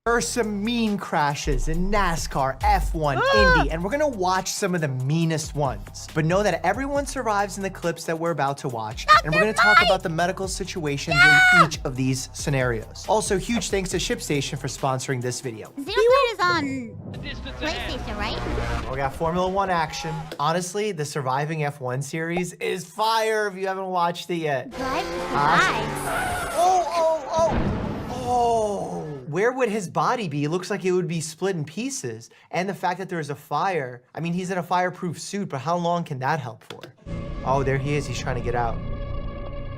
There are some mean crashes in NASCAR, F1, Indy, and we're gonna watch some of the meanest ones. But know that everyone survives in the clips that we're about to watch, and we're gonna talk about the medical situations in each of these scenarios. Also, huge thanks to ShipStation for sponsoring this video. Xenoblade is on PlayStation, right? We got Formula One action. Honestly, the Surviving F1 series is fire if you haven't watched it yet. Drive to survive. Oh! Where would his body be? It looks like it would be split in pieces. And the fact that there's a fire, I mean, he's in a fireproof suit, but how long can that help for? Oh, there he is. He's trying to get out.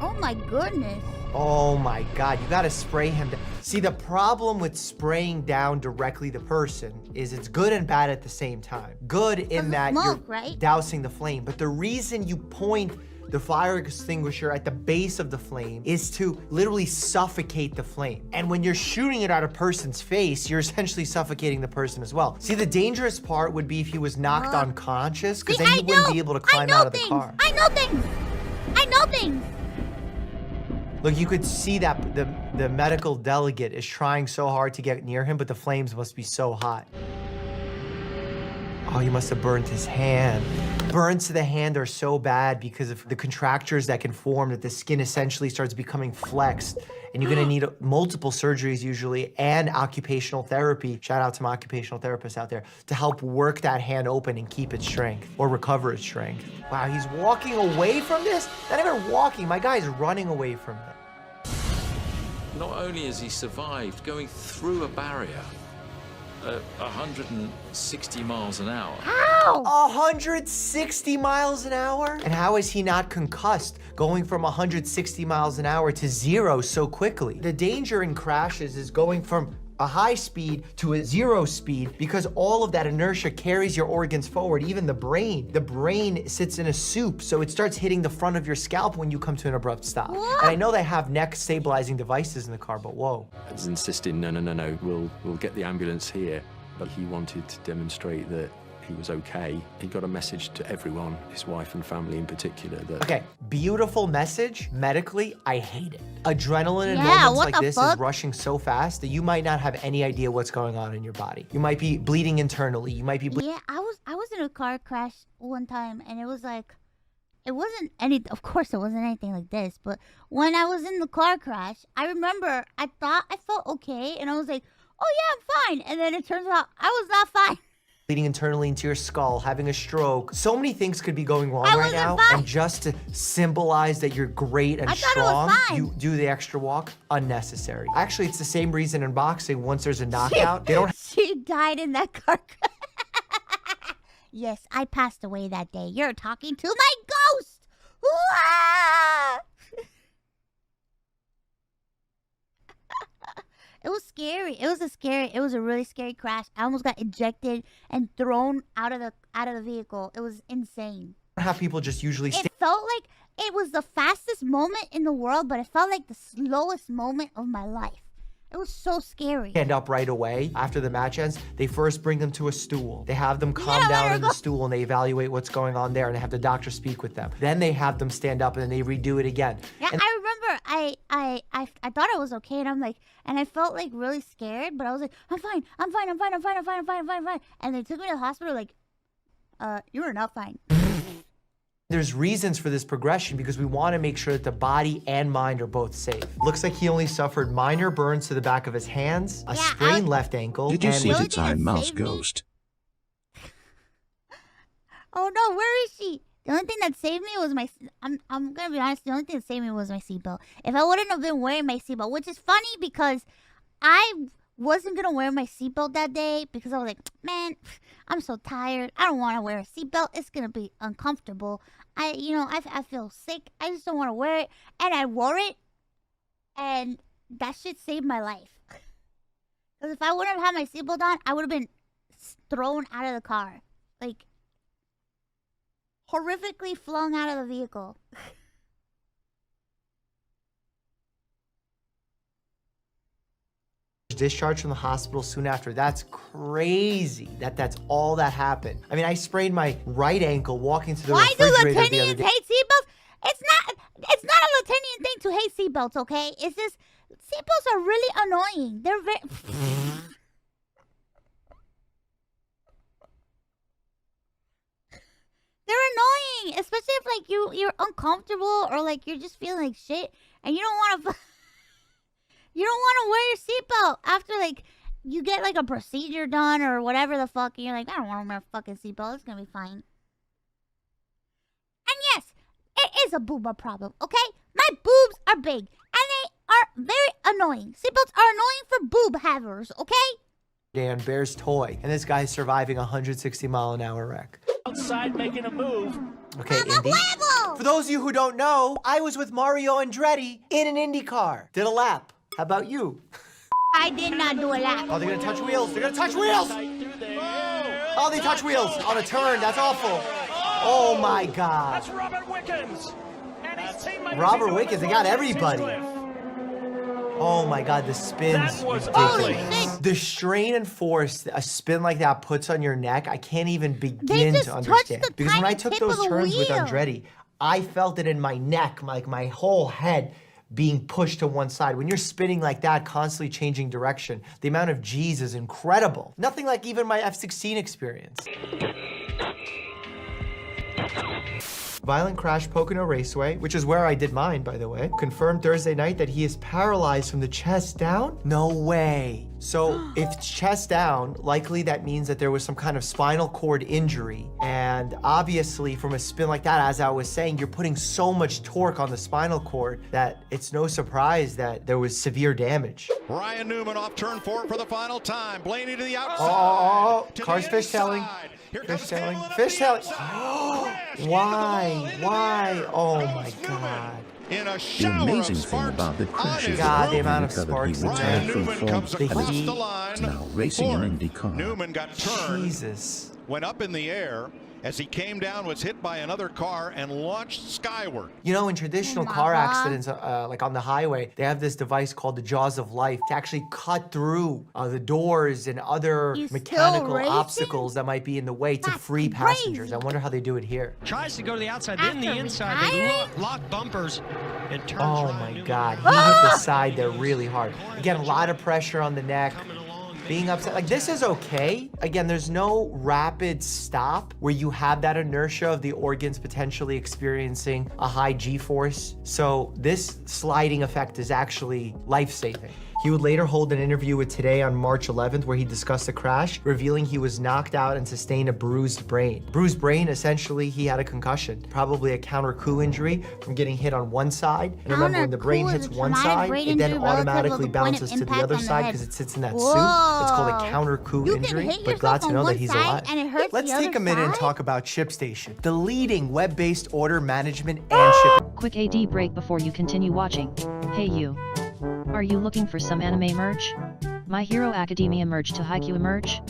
Oh my goodness. Oh my God, you gotta spray him. See, the problem with spraying down directly the person is it's good and bad at the same time. Good in that you're dousing the flame, but the reason you point the fire extinguisher at the base of the flame is to literally suffocate the flame. And when you're shooting it at a person's face, you're essentially suffocating the person as well. See, the dangerous part would be if he was knocked unconscious, because then he wouldn't be able to climb out of the car. I know things. I know things. Look, you could see that the medical delegate is trying so hard to get near him, but the flames must be so hot. Oh, he must have burned his hand. Burns to the hand are so bad because of the contractures that can form, that the skin essentially starts becoming flexed. And you're gonna need multiple surgeries usually and occupational therapy. Shout out to my occupational therapists out there to help work that hand open and keep its strength or recover its strength. Wow, he's walking away from this? Not even walking, my guy's running away from it. Not only has he survived going through a barrier at 160 miles an hour. How? 160 miles an hour? And how is he not concussed going from 160 miles an hour to 0 so quickly? The danger in crashes is going from a high speed to a 0 speed because all of that inertia carries your organs forward, even the brain. The brain sits in a soup, so it starts hitting the front of your scalp when you come to an abrupt stop. What? And I know they have neck stabilizing devices in the car, but whoa. I was insisting, no, we'll get the ambulance here. But he wanted to demonstrate that he was okay. He got a message to everyone, his wife and family in particular, that... Okay, beautiful message. Medically, I hate it. Adrenaline in moments like this is rushing so fast that you might not have any idea what's going on in your body. You might be bleeding internally. You might be Yeah, I was in a car crash one time, and it was like, it wasn't of course it wasn't anything like this, but when I was in the car crash, I remember I thought I felt okay, and I was like, oh yeah, I'm fine. And then it turns out I was not fine. Bleeding internally into your skull, having a stroke. So many things could be going wrong right now. And just to symbolize that you're great and strong, you do the extra walk. Unnecessary. Actually, it's the same reason in boxing. Once there's a knockout, they don't... She died in that car crash. Yes, I passed away that day. You're talking to my ghost. It was scary. It was a really scary crash. I almost got ejected and thrown out of the vehicle. It was insane. How people just usually It felt like it was the fastest moment in the world, but it felt like the slowest moment of my life. It was so scary. Stand up right away. After the match ends, they first bring them to a stool. They have them calm down in the stool and they evaluate what's going on there and they have the doctor speak with them. Then they have them stand up and then they redo it again. Yeah, and I remember I thought I was okay, and I'm like, and I felt like really scared, but I was like, I'm fine. And they took me to the hospital like, you are not fine. There's reasons for this progression because we want to make sure that the body and mind are both safe. Looks like he only suffered minor burns to the back of his hands, a sprained left ankle. Did you see the Ironmouse ghost? Oh no, where is she? The only thing that saved me was my... I'm gonna be honest, the only thing that saved me was my seatbelt. If I wouldn't have been wearing my seatbelt, which is funny because I wasn't gonna wear my seatbelt that day because I was like, man, I'm so tired. I don't want to wear a seatbelt. It's gonna be uncomfortable. I feel sick. I just don't want to wear it. And I wore it, and that shit saved my life. Because if I wouldn't have had my seatbelt on, I would have been thrown out of the car. Like, horrifically flung out of the vehicle. Discharged from the hospital soon after. That's crazy that's all that happened. I mean, I sprained my right ankle walking to the refrigerator the other day. Why do Latinians hate seatbelts? It's not a Latinian thing to hate seatbelts, okay? It's just, seatbelts are really annoying. They're very... like you're uncomfortable or like you're just feeling like shit and you don't want to you don't want to wear your seatbelt after like you get like a procedure done or whatever the fuck, and you're like, I don't want to wear a fucking seatbelt. It's gonna be fine. And yes, it is a booba problem. Okay, my boobs are big and they are very annoying. Seatbelts are annoying for boob havers. Okay. Dan Bear's toy, and this guy's surviving a 160-mile-an-hour wreck. Outside making a move. Okay, Indy. For those of you who don't know, I was with Mario Andretti in an Indy car. Did a lap. How about you? I did not do a lap. Oh, they're gonna touch wheels. They're gonna touch wheels. Oh, they touch wheels on a turn. That's awful. Oh my God. That's Robert Wickens. And his teammate Robert Wickens, they got everybody. Oh my God, the spin's ridiculous. The strain and force a spin like that puts on your neck, I can't even begin to understand. Because when I took those turns with Andretti, I felt it in my neck, like my whole head being pushed to one side. When you're spinning like that, constantly changing direction, the amount of G's is incredible. Nothing like even my F-16 experience. Violent crash Pocono Raceway, which is where I did mine, by the way. Confirmed Thursday night that he is paralyzed from the chest down? No way. So if it's chest down, likely that means that there was some kind of spinal cord injury. And obviously from a spin like that, as I was saying, you're putting so much torque on the spinal cord that it's no surprise that there was severe damage. Ryan Newman off turn 4 for the final time. Blaney to the outside. Oh, car's fishtailing. Fishtailing. Fishtailing. Why? Why? Oh my God. In a The amazing thing about the crash is God, the that amount of he recovered. sparks He in retired there. from Newman form comes and across is the line. now racing an Fourth. Indy car. Newman got turned, Jesus. went up in the air. As he came down, was hit by another car and launched skyward. You know, in traditional car accidents, like on the highway, they have this device called the jaws of life to actually cut through the doors and other mechanical obstacles that might be in the way to free passengers. I wonder how they do it here. Tries to go to the outside, then the inside. They lock bumpers and turns Oh Ryan my Newman. God, he hit the side there really hard. Again, a lot of pressure on the neck. Being upset, like this is okay. Again, there's no rapid stop where you have that inertia of the organs potentially experiencing a high G-force. So this sliding effect is actually life-saving. He would later hold an interview with Today on March 11th where he discussed the crash, revealing he was knocked out and sustained a bruised brain. Bruised brain, essentially, he had a concussion, probably a counter-coup injury from getting hit on one side. And remember, when the brain hits one side, it then automatically bounces to the other side because it sits in that suit. It's called a counter-coup injury, but glad to know that he's alive. Let's take a minute and talk about ShipStation, the leading web-based order management and shipping. Quick AD break before you continue watching. Hey you. Are you looking for some anime merch? My Hero Academia merch to Haikyuu merch?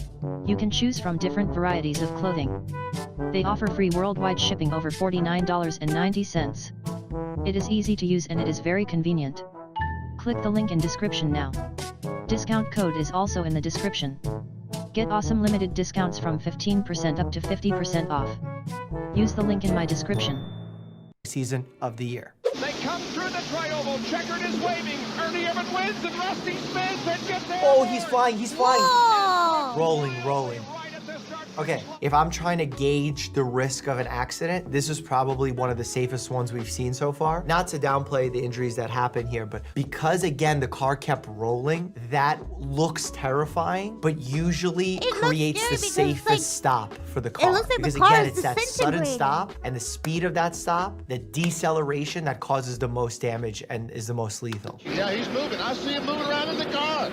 You can choose from different varieties of clothing. They offer free worldwide shipping over $49.90. It is easy to use and it is very convenient. Click the link in description now. Discount code is also in the description. Get awesome limited discounts from 15% up to 50% off. Use the link in my description. Season of the year. They come through the tri-oval. Checkered is waving. Ernie Evans wins and Rusty spins and gets there. Oh, he's flying, he's flying. Whoa. Rolling. Okay, if I'm trying to gauge the risk of an accident, this is probably one of the safest ones we've seen so far. Not to downplay the injuries that happened here, but because again, the car kept rolling, that looks terrifying, but usually creates the safest stop for the car. Because again, it's that sudden stop and the speed of that stop, the deceleration that causes the most damage and is the most lethal. Yeah, he's moving. I see him moving around in the car.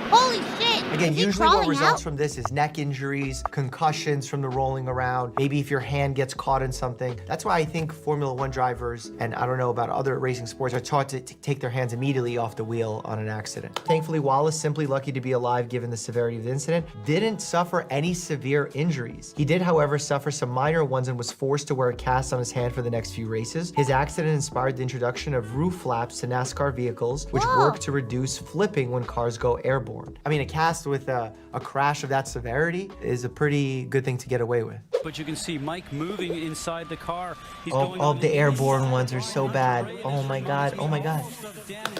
Holy shit! Again, usually what results from this is neck injuries, concussions from the rolling around, maybe if your hand gets caught in something. That's why I think Formula One drivers, and I don't know about other racing sports, are taught to take their hands immediately off the wheel on an accident. Thankfully, Wallace, simply lucky to be alive given the severity of the incident, didn't suffer any severe injuries. He did, however, suffer some minor ones and was forced to wear a cast on his hand for the next few races. His accident inspired the introduction of roof flaps to NASCAR vehicles, which work to reduce flipping when cars go airborne. I mean, a cast with a crash of that severity is a pretty good thing to get away with. But you can see Mike moving inside the car. He's the airborne ones are so bad. Oh my God, oh my God.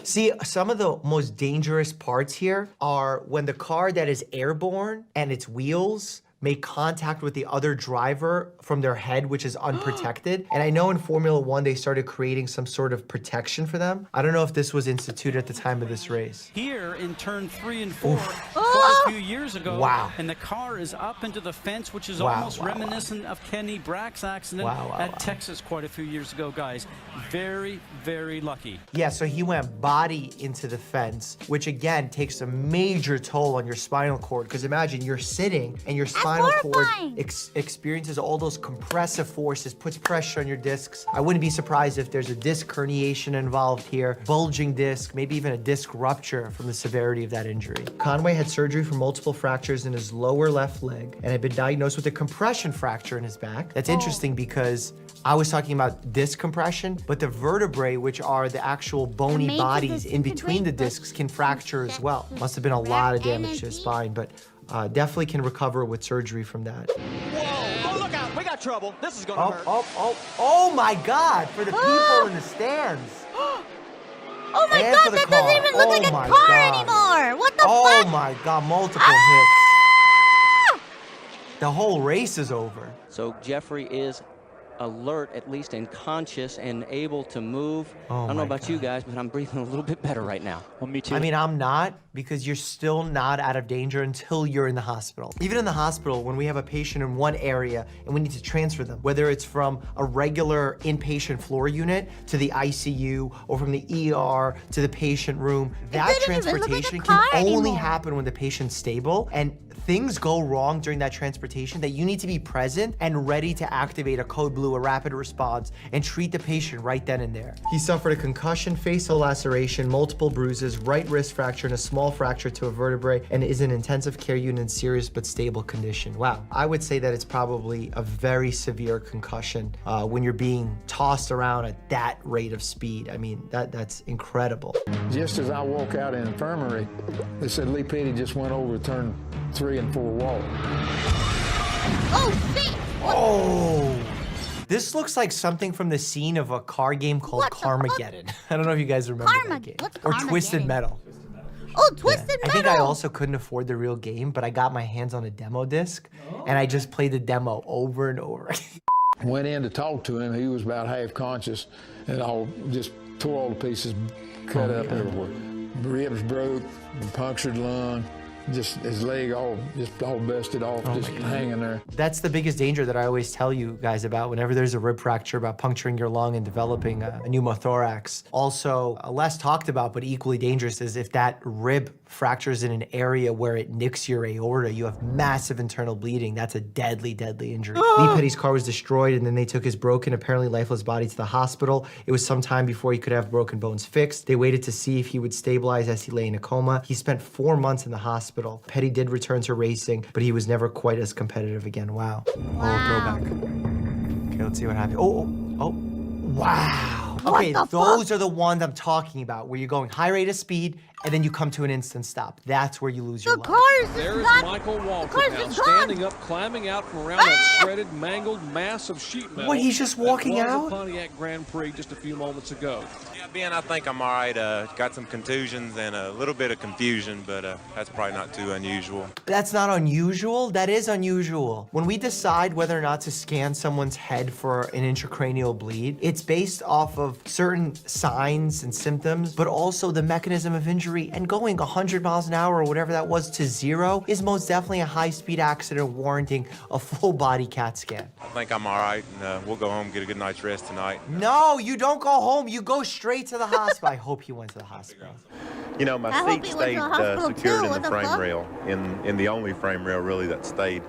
See, some of the most dangerous parts here are when the car that is airborne and its wheels make contact with the other driver from their head, which is unprotected. And I know in Formula One, they started creating some sort of protection for them. I don't know if this was instituted at the time of this race. Here in turn 3 and 4, quite a few years ago. Wow. And the car is up into the fence, which is almost reminiscent of Kenny Brack's accident at Texas quite a few years ago, guys. Very, very lucky. Yeah, so he went body into the fence, which again takes a major toll on your spinal cord. Because imagine you're sitting and your spinal cord experiences all those compressive forces, puts pressure on your discs. I wouldn't be surprised if there's a disc herniation involved here, bulging disc, maybe even a disc rupture from the severity of that injury. Conway had surgery for multiple fractures in his lower left leg and had been diagnosed with a compression fracture in his back. That's interesting because I was talking about disc compression, but the vertebrae, which are the actual bony bodies in between the discs, can fracture as well. Must have been a lot of damage to his spine, but definitely can recover with surgery from that. Whoa! Oh, look out! We got trouble. This is gonna hurt. Oh my God! For the people in the stands. Oh my God! That doesn't even look like a car anymore. What the fuck? Oh my God! Multiple hits. The whole race is over. So Jeffrey is alert, at least, and conscious and able to move. I don't know about you guys, but I'm breathing a little bit better right now. Well, me too. I mean, I'm not, because you're still not out of danger until you're in the hospital. Even in the hospital, when we have a patient in one area and we need to transfer them, whether it's from a regular inpatient floor unit to the ICU or from the ER to the patient room, that transportation can only happen when the patient's stable, and things go wrong during that transportation that you need to be present and ready to activate a code blue, a rapid response, and treat the patient right then and there. He suffered a concussion, facial laceration, multiple bruises, right wrist fracture, and a small fracture to a vertebrae, and is in intensive care unit in serious but stable condition. Wow. I would say that it's probably a very severe concussion when you're being tossed around at that rate of speed. I mean, that's incredible. Just as I walk out of the infirmary, they said Lee Petty just went over turn 3 and 4 wall. Oh, shit! Oh! This looks like something from the scene of a car game called Carmageddon. I don't know if you guys remember that game. Or Twisted Metal. Oh, Twisted Metal! I think I also couldn't afford the real game, but I got my hands on a demo disc, and I just played the demo over and over. Went in to talk to him. He was about half conscious, and I just tore all the pieces, cut up everywhere. Ribs broke, punctured lung. Just his leg all busted off, just hanging there. That's the biggest danger that I always tell you guys about whenever there's a rib fracture, about puncturing your lung and developing a pneumothorax. Also, less talked about but equally dangerous is if that rib fractures in an area where it nicks your aorta, you have massive internal bleeding. That's a deadly, deadly injury. Lee Petty's car was destroyed, and then they took his broken, apparently lifeless body to the hospital. It was some time before he could have broken bones fixed. They waited to see if he would stabilize as he lay in a coma. He spent 4 months in the hospital. Petty did return to racing, but he was never quite as competitive again. Wow. Oh, throwback. Okay, let's see what happened. Oh, wow. Okay, those are the ones I'm talking about, where you're going high rate of speed, and then you come to an instant stop. That's where you lose your life. There is Michael Walker now, standing up, climbing out from around that shredded, mangled mass of sheet metal. What, he's just walking out? The Pontiac Grand Prix just a few moments ago. Yeah, Ben, I think I'm all right. Got some contusions and a little bit of confusion, but that's probably not too unusual. That's not unusual? That is unusual. When we decide whether or not to scan someone's head for an intracranial bleed, it's based off of certain signs and symptoms, but also the mechanism of injury. And going 100 miles an hour or whatever that was to 0 is most definitely a high-speed accident warranting a full-body CAT scan. I think I'm all right, and we'll go home and get a good night's rest tonight. No, you don't go home. You go straight to the hospital. I hope you went to the hospital. You know, my seat stayed secured in the frame rail, in the only frame rail, really, that stayed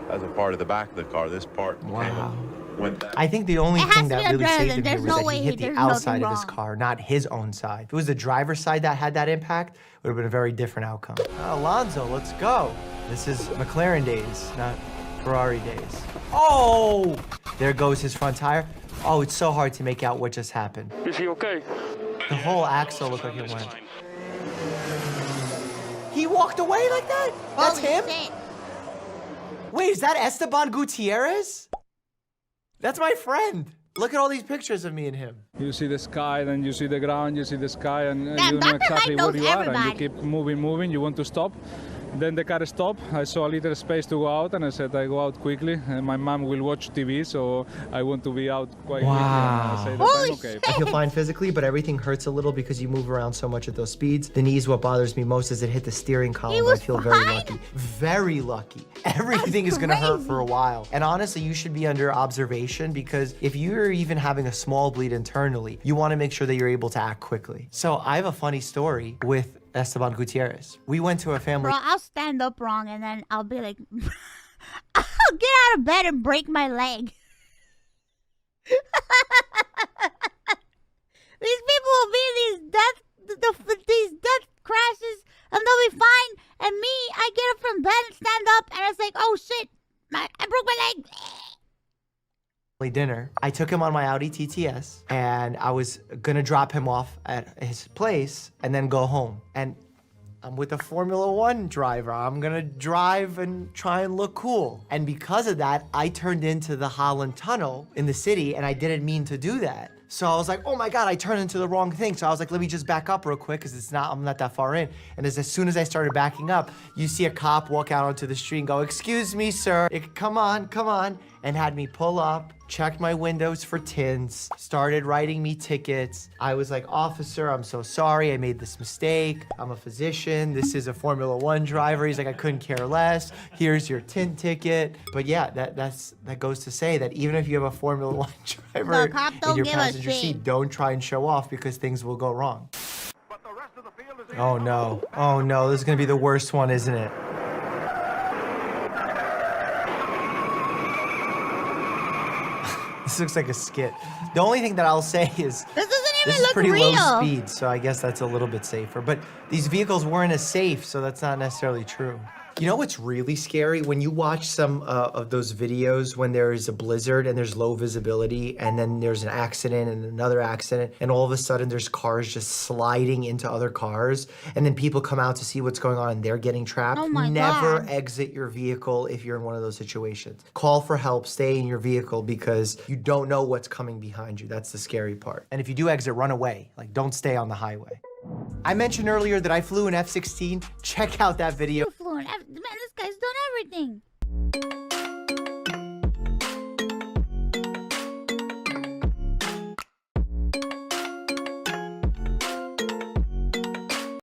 as a part of the back of the car. This part went back. I think the only thing that really saved him was that he hit the outside of his car, not his own side. If it was the driver's side that had that impact, it would have been a very different outcome. Alonso, let's go. This is McLaren days, not Ferrari days. Oh! There goes his front tire. Oh, it's so hard to make out what just happened. Is he okay? The whole axle looked like it went. He walked away like that? That's him? Wait, is that Esteban Gutierrez? That's my friend. Look at all these pictures of me and him. You see the sky, then you see the ground, you see the sky, and you know exactly where you are, and you keep moving, you want to stop, Then the car stopped. I saw a little space to go out, and I said I go out quickly. And my mom will watch TV, so I want to be out quite quickly. And I say that I'm okay. I feel fine physically, but everything hurts a little because you move around so much at those speeds. The knees, what bothers me most is it hit the steering column. I feel very lucky. Very lucky. Everything is gonna hurt for a while. And honestly, you should be under observation because if you're even having a small bleed internally, you wanna make sure that you're able to act quickly. So I have a funny story with Esteban Gutierrez. We went to a family. Bro, I'll stand up wrong and then I'll be like, I'll get out of bed and break my leg. These people will be in these death crashes and they'll be fine. And me, I get up from bed and stand up and it's like, oh shit, I broke my leg. Dinner. I took him on my Audi TTS and I was gonna drop him off at his place and then go home. And I'm with a Formula One driver. I'm gonna drive and try and look cool. And because of that, I turned into the Holland Tunnel in the city and I didn't mean to do that. So I was like, oh my God, I turned into the wrong thing. So I was like, let me just back up real quick because I'm not that far in. And as soon as I started backing up, you see a cop walk out onto the street and go, excuse me, sir. Come on. And had me pull up, checked my windows for tints, started writing me tickets. I was like, officer, I'm so sorry. I made this mistake. I'm a physician. This is a Formula One driver. He's like, I couldn't care less. Here's your tint ticket. But yeah, that goes to say that even if you have a Formula One driver in your passenger seat, don't try and show off because things will go wrong. Oh no, this is gonna be the worst one, isn't it? This looks like a skit. The only thing that I'll say is this is pretty low speed, so I guess that's a little bit safer. But these vehicles weren't as safe, so that's not necessarily true. You know what's really scary? When you watch some of those videos when there is a blizzard and there's low visibility and then there's an accident and another accident and all of a sudden there's cars just sliding into other cars and then people come out to see what's going on and they're getting trapped. Oh my Never God. exit your vehicle if you're in one of those situations. Call for help, stay in your vehicle because you don't know what's coming behind you. That's the scary part. And if you do exit, run away. Like, don't stay on the highway. I mentioned earlier that I flew an F-16. Check out that video. Man, this guy's done everything.